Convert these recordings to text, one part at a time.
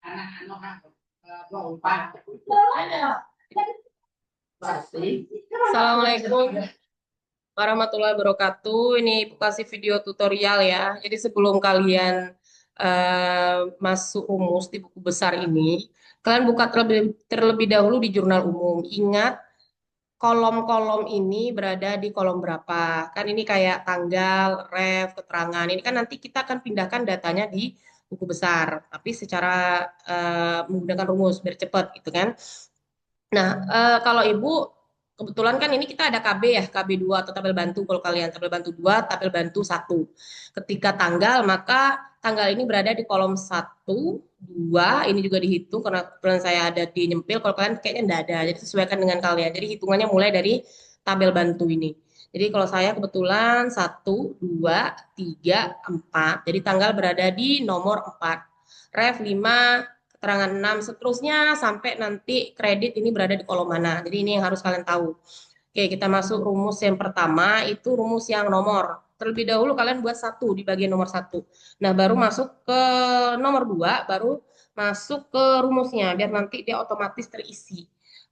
Assalamualaikum warahmatullahi wabarakatuh. Ini Ibu kasih video tutorial ya. Jadi sebelum kalian masuk rumus di buku besar ini, kalian buka terlebih dahulu di jurnal umum. Ingat kolom-kolom ini berada di kolom berapa. Kan ini kayak tanggal, ref, keterangan. Ini kan nanti kita akan pindahkan datanya di buku besar, tapi secara menggunakan rumus biar cepat gitu kan. Nah, kalau Ibu, kebetulan kan ini kita ada KB ya, KB 2 atau tabel bantu kalau kalian, tabel bantu 2, tabel bantu 1. Ketika tanggal, maka tanggal ini berada di kolom 1, 2, ini juga dihitung karena kebetulan saya ada di nyempil, kalau kalian kayaknya enggak ada, jadi sesuaikan dengan kalian. Jadi hitungannya mulai dari tabel bantu ini. Jadi kalau saya kebetulan 1, 2, 3, 4, jadi tanggal berada di nomor 4. Ref 5, keterangan 6 seterusnya sampai nanti kredit ini berada di kolom mana. Jadi ini yang harus kalian tahu. Oke, kita masuk rumus yang pertama, itu rumus yang nomor. Terlebih dahulu kalian buat 1 di bagian nomor 1. Nah, baru masuk ke nomor 2, baru masuk ke rumusnya, biar nanti dia otomatis terisi.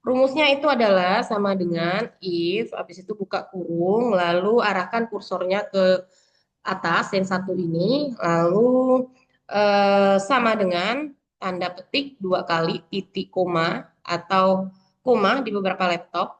Rumusnya itu adalah sama dengan if, habis itu buka kurung, lalu arahkan kursornya ke atas yang satu ini, lalu sama dengan tanda petik 2 kali titik koma atau koma di beberapa laptop.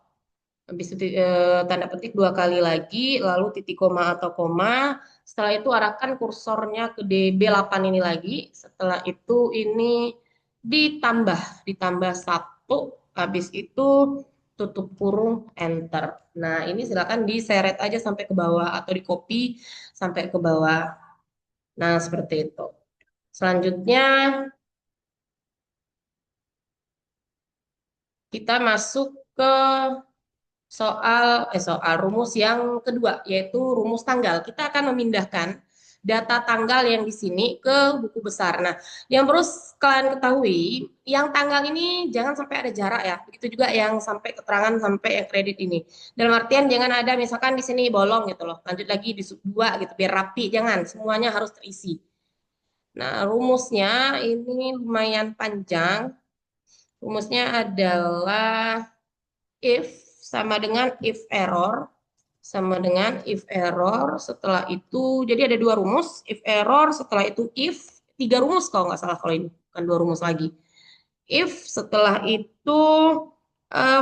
Habis itu tanda petik 2 kali lagi, lalu titik koma atau koma. Setelah itu arahkan kursornya ke DB8 ini lagi. Setelah itu ini ditambah 1. Habis itu tutup kurung enter. Nah, ini silakan diseret aja sampai ke bawah atau di copy sampai ke bawah. Nah, seperti itu. Selanjutnya kita masuk ke soal rumus yang kedua, yaitu rumus tanggal. Kita akan memindahkan data tanggal yang di sini ke buku besar. Nah, yang perlu kalian ketahui, yang tanggal ini jangan sampai ada jarak ya. Begitu juga yang sampai keterangan sampai yang kredit ini. Dalam artian jangan ada misalkan di sini bolong gitu loh. Lanjut lagi di sub 2 gitu biar rapi, jangan. Semuanya harus terisi. Nah, rumusnya ini lumayan panjang. Rumusnya adalah if sama dengan if error sama dengan if error. Setelah itu jadi ada 2 rumus, if error, setelah itu if, 3 rumus kalau nggak salah, kalau ini bukan 2 rumus lagi. If, setelah itu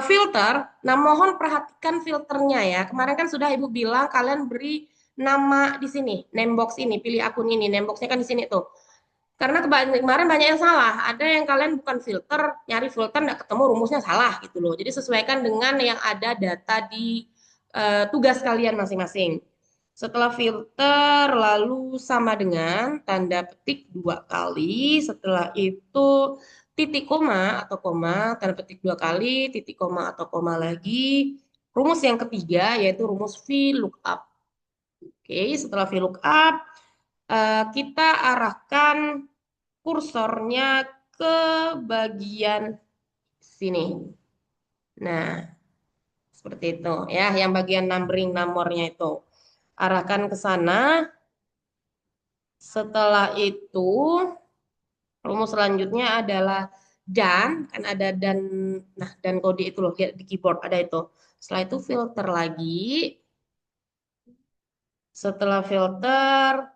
filter. Nah, mohon perhatikan filternya ya. Kemarin kan sudah Ibu bilang kalian beri nama di sini, name box ini, pilih akun ini, name boxnya kan di sini tuh. Karena kemarin banyak yang salah. Ada yang kalian bukan filter, nyari filter nggak ketemu, rumusnya salah gitu loh. Jadi sesuaikan dengan yang ada data di tugas kalian masing-masing. Setelah filter, lalu sama dengan tanda petik 2 kali. Setelah itu titik koma atau koma, tanda petik 2 kali, titik koma atau koma lagi. Rumus yang ketiga yaitu rumus VLOOKUP. Oke, setelah VLOOKUP, kita arahkan kursornya ke bagian sini. Nah, seperti itu ya, yang bagian numbering nomornya itu. Arahkan ke sana. Setelah itu, rumus selanjutnya adalah dan, kan ada dan, nah dan kode itu loh, lihat di keyboard ada itu. Setelah itu filter lagi. Setelah filter,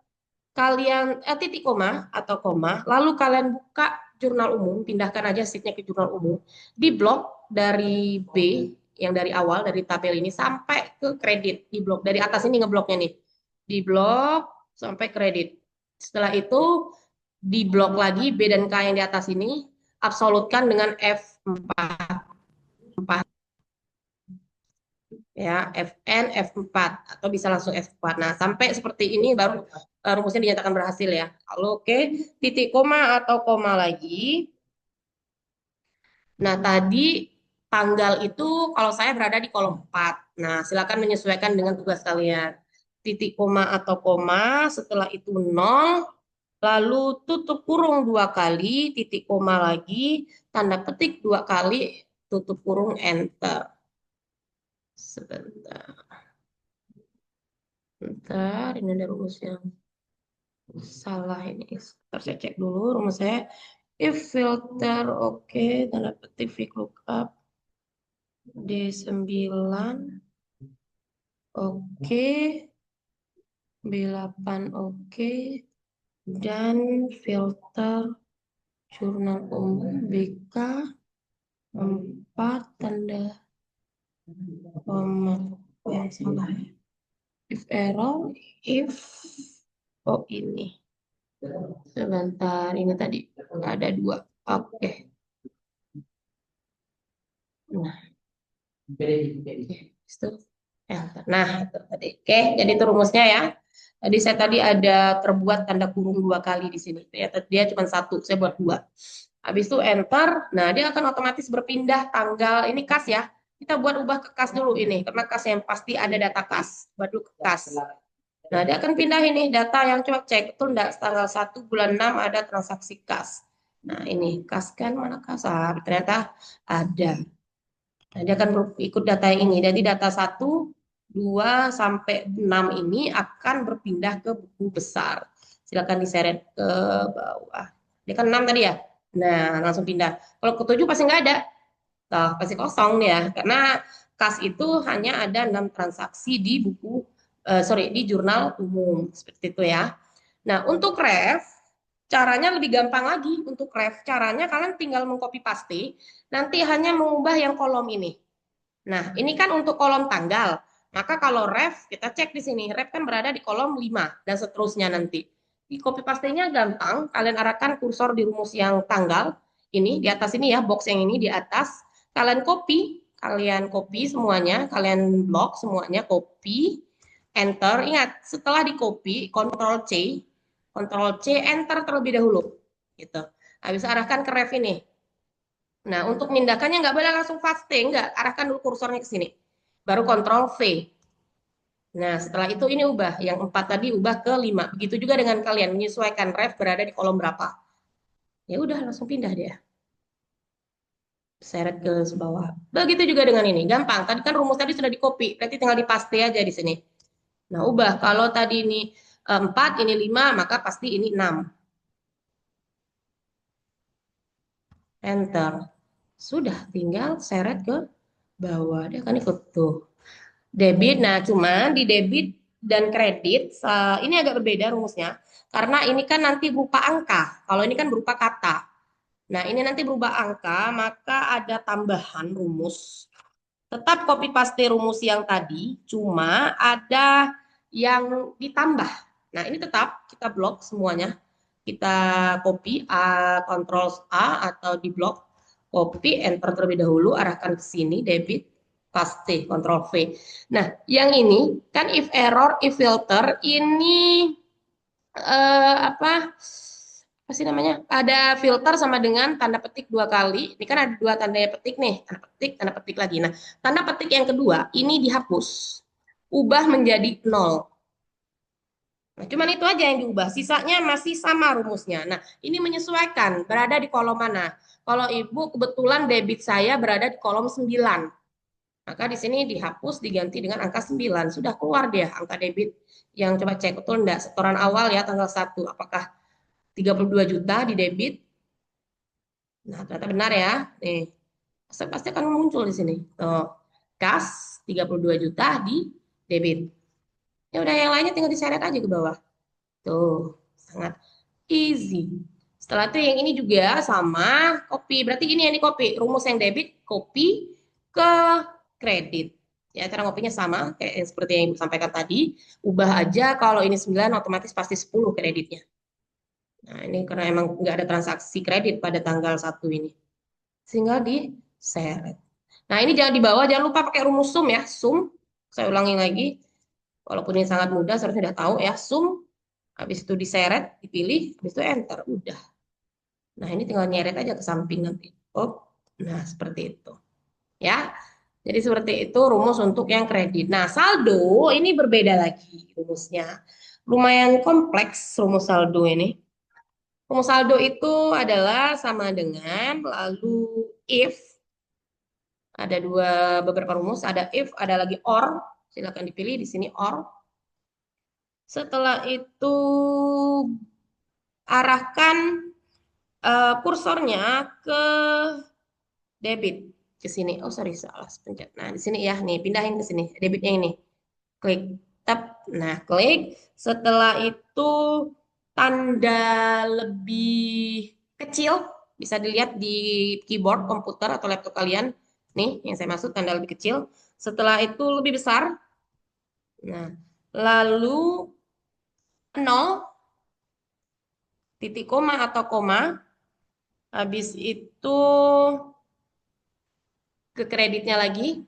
kalian titik koma atau koma, lalu kalian buka jurnal umum, pindahkan aja sheetnya ke jurnal umum, di blok dari B yang dari awal dari tabel ini sampai ke kredit, di blok dari atas ini ngebloknya nih, di blok sampai kredit. Setelah itu di blok lagi B dan K yang di atas ini, absolutkan dengan F4 ya, FN F4 atau bisa langsung F4. Nah, sampai seperti ini baru rumusnya dinyatakan berhasil ya. Lalu oke, titik koma atau koma lagi. Nah, tadi tanggal itu kalau saya berada di kolom 4. Nah, silakan menyesuaikan dengan tugas kalian. Titik koma atau koma, setelah itu 0, lalu tutup kurung 2 kali, titik koma lagi, tanda petik 2 kali, tutup kurung enter. Sebentar. Bentar, ini ada rumus yang salah ini. Ntar saya cek dulu rumus saya. If filter oke, tanda petik VLOOKUP D9 oke, B8 oke, dan filter jurnal umum BK 4 tanda koma yang salah ya. If error, if oh ini sebentar ini tadi ada dua. Oke. Nah, itu. Nah, itu tadi. Oke, jadi itu rumusnya ya. Tadi saya tadi ada terbuat tanda kurung dua kali di sini. Ya, dia cuma satu, saya buat dua. Habis itu enter, nah dia akan otomatis berpindah tanggal, ini kas ya. Kita buat ubah ke kas dulu ini, karena kas yang pasti ada data kas. Buat dulu ke kas. Nah, dia akan pindah ini data yang coba cek, betul enggak tanggal 1 bulan 6 ada transaksi kas. Nah, ini kas kan mana kas? Ah, ternyata ada. Nah, dia akan ikut data yang ini. Jadi data 1, 2 sampai 6 ini akan berpindah ke buku besar. Silakan diseret ke bawah. Dia kan 6 tadi ya. Nah, langsung pindah. Kalau ke 7 pasti nggak ada. Nah, pasti kosong ya. Karena kas itu hanya ada 6 transaksi di buku, sorry, di jurnal umum. Seperti itu ya. Nah, untuk ref, caranya lebih gampang lagi. Untuk ref, caranya kalian tinggal mengcopy paste, nanti hanya mengubah yang kolom ini. Nah, ini kan untuk kolom tanggal. Maka kalau ref, kita cek di sini. Ref kan berada di kolom 5 dan seterusnya nanti. Di copy paste-nya gampang. Kalian arahkan kursor di rumus yang tanggal. Ini di atas ini ya, box yang ini di atas. Kalian copy semuanya. Kalian blok semuanya, copy. Enter. Ingat, setelah di copy, Ctrl C, Enter terlebih dahulu. Gitu. Habis arahkan ke ref ini. Nah, untuk memindahkannya nggak boleh langsung paste, nggak. Arahkan dulu kursornya ke sini. Baru Ctrl V. Nah, setelah itu ini ubah. Yang 4 tadi ubah ke 5. Begitu juga dengan kalian, menyesuaikan ref berada di kolom berapa. Ya udah, langsung pindah dia. Seret ke bawah. Begitu juga dengan ini. Gampang. Tadi kan rumus tadi sudah di copy. Berarti tinggal di paste aja di sini. Nah, ubah. Kalau tadi ini 4, ini 5, maka pasti ini 6. Enter. Sudah, tinggal seret ke bawah. Dia akan ikut tuh. Debit, nah cuma di debit dan kredit ini agak berbeda rumusnya karena ini kan nanti berupa angka. Kalau ini kan berupa kata. Nah, ini nanti berubah angka, maka ada tambahan rumus. Tetap copy paste rumus yang tadi, cuma ada yang ditambah. Nah, ini tetap kita blok semuanya. Kita copy Ctrl A atau di blok, copy, enter terlebih dahulu, arahkan ke sini, debit, paste, Ctrl V. Nah, yang ini kan if error, if filter, ini apa sih namanya? Ada filter sama dengan tanda petik dua kali. Ini kan ada dua tanda petik nih, tanda petik lagi. Nah, tanda petik yang kedua ini dihapus, ubah menjadi 0. Nah, cuman itu aja yang diubah. Sisanya masih sama rumusnya. Nah, ini menyesuaikan berada di kolom mana. Kalau Ibu kebetulan debit saya berada di kolom 9. Maka di sini dihapus diganti dengan angka 9. Sudah keluar dia angka debit yang coba cek betul enggak setoran awal ya tanggal 1. Apakah 32 juta di debit? Nah, ternyata benar ya. Nih, pasti akan muncul di sini. Tuh, kas 32 juta di debit. Ya udah yang lainnya tinggal diseret aja ke bawah. Tuh, sangat easy. Setelah itu yang ini juga sama, copy. Berarti ini yang di copy. Rumus yang debit, copy ke kredit. Ya, cara ngopinya sama, kayak yang seperti yang Ibu sampaikan tadi. Ubah aja, kalau ini 9, otomatis pasti 10 kreditnya. Nah, ini karena emang nggak ada transaksi kredit pada tanggal 1 ini. Sehingga diseret. Nah, ini jangan dibawa, jangan lupa pakai rumus sum ya. Sum, saya ulangi lagi. Walaupun ini sangat mudah, seharusnya sudah tahu ya. Sum, habis itu diseret, dipilih, habis itu enter. Udah. Nah, ini tinggal nyeret aja ke samping nanti. Oh, nah seperti itu. Ya, jadi seperti itu rumus untuk yang kredit. Nah, saldo ini berbeda lagi rumusnya. Lumayan kompleks rumus saldo ini. Rumus saldo itu adalah sama dengan lalu if ada beberapa rumus, ada if, ada lagi or. Silakan dipilih di sini or. Setelah itu arahkan kursornya ke debit ke sini. Oh sorry salah pencet. Nah di sini ya, nih pindahin ke sini. Debitnya ini. Klik tab. Nah klik. Setelah itu tanda lebih kecil bisa dilihat di keyboard komputer atau laptop kalian. Nih yang saya maksud tanda lebih kecil. Setelah itu lebih besar. Nah lalu nol titik koma atau koma. Habis itu ke kreditnya lagi.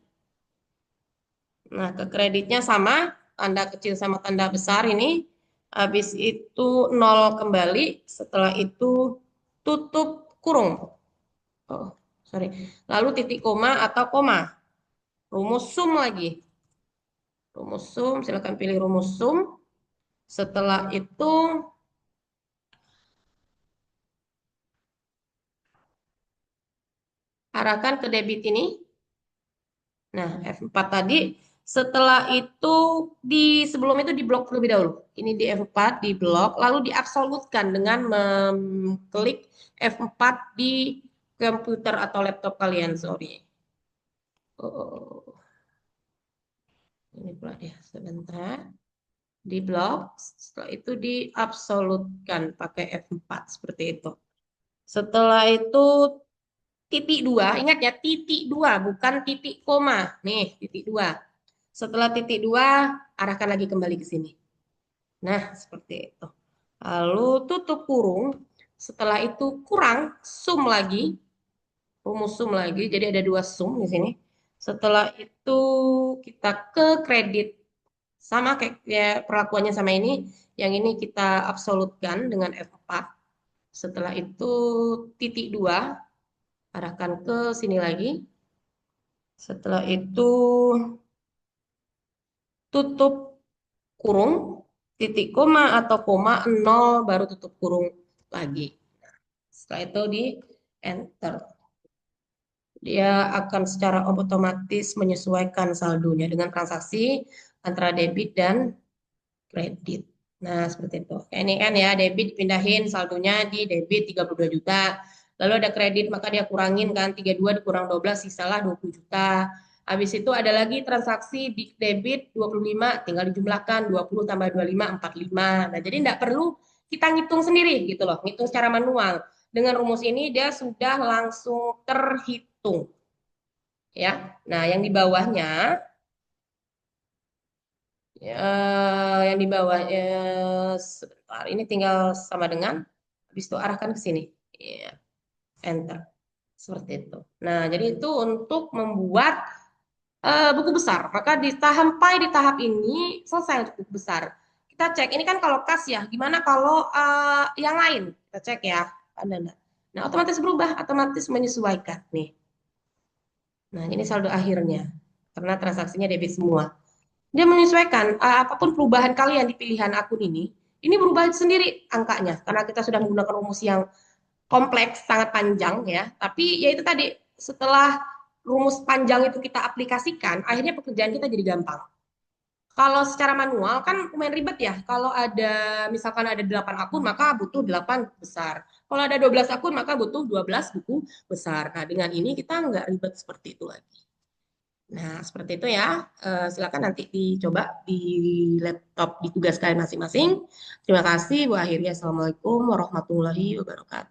Nah, ke kreditnya sama, tanda kecil sama tanda besar ini. Habis itu nol kembali, setelah itu tutup kurung. Oh, sorry. Lalu titik koma atau koma. Rumus sum lagi. Rumus sum, silakan pilih rumus sum. Setelah itu arahkan ke debit ini. Nah, F4 tadi. Setelah itu di sebelum itu diblok terlebih dahulu. Ini di F4 diblok, lalu diabsolutkan dengan mengklik F4 di komputer atau laptop kalian. Sorry. Oh, ini pula dia. Sebentar. Diblok. Setelah itu diabsolutkan pakai F4 seperti itu. Setelah itu titik dua, ingat ya titik dua bukan titik koma. Nih titik dua. Setelah titik dua, arahkan lagi kembali ke sini. Nah, seperti itu. Lalu tutup kurung. Setelah itu kurang, sum lagi. Rumus sum lagi. Jadi ada dua sum di sini. Setelah itu kita ke kredit. Sama kayak ya, perlakuannya sama ini. Yang ini kita absolutkan dengan F4. Setelah itu titik dua, arahkan ke sini lagi. Setelah itu tutup kurung, titik koma atau koma, nol, baru tutup kurung lagi. Setelah itu di enter. Dia akan secara otomatis menyesuaikan saldonya dengan transaksi antara debit dan kredit. Nah, seperti itu. Ini kan ya, debit pindahin saldonya di debit 32 juta. Lalu ada kredit, maka dia kurangin kan 32 dikurang 12, sisalah 20 juta. Habis itu ada lagi transaksi di debit 25, tinggal dijumlahkan 20 tambah 25, 45. Nah, jadi tidak perlu kita ngitung sendiri gitu loh, ngitung secara manual. Dengan rumus ini dia sudah langsung terhitung ya. Nah, yang di bawahnya yang di bawah sebentar ini tinggal sama dengan habis itu arahkan ke sini. Ya, enter. Seperti itu. Nah, jadi itu untuk membuat buku besar. Maka sampai di tahap ini selesai untuk buku besar. Kita cek. Ini kan kalau kas ya. Gimana kalau yang lain? Kita cek ya. Ada enggak? Nah, otomatis berubah, otomatis menyesuaikan nih. Nah, ini saldo akhirnya. Karena transaksinya debit semua. Dia menyesuaikan apapun perubahan kalian di pilihan akun ini berubah sendiri angkanya karena kita sudah menggunakan rumus yang kompleks, sangat panjang ya. Tapi ya itu tadi setelah rumus panjang itu kita aplikasikan, akhirnya pekerjaan kita jadi gampang. Kalau secara manual kan lumayan ribet ya. Kalau ada misalkan ada 8 akun maka butuh 8 besar. Kalau ada 12 akun maka butuh 12 buku besar. Nah, dengan ini kita nggak ribet seperti itu lagi. Nah, seperti itu ya. Silakan nanti dicoba di laptop di tugas kalian masing-masing. Terima kasih. Bu Akhirnya, Assalamualaikum warahmatullahi wabarakatuh.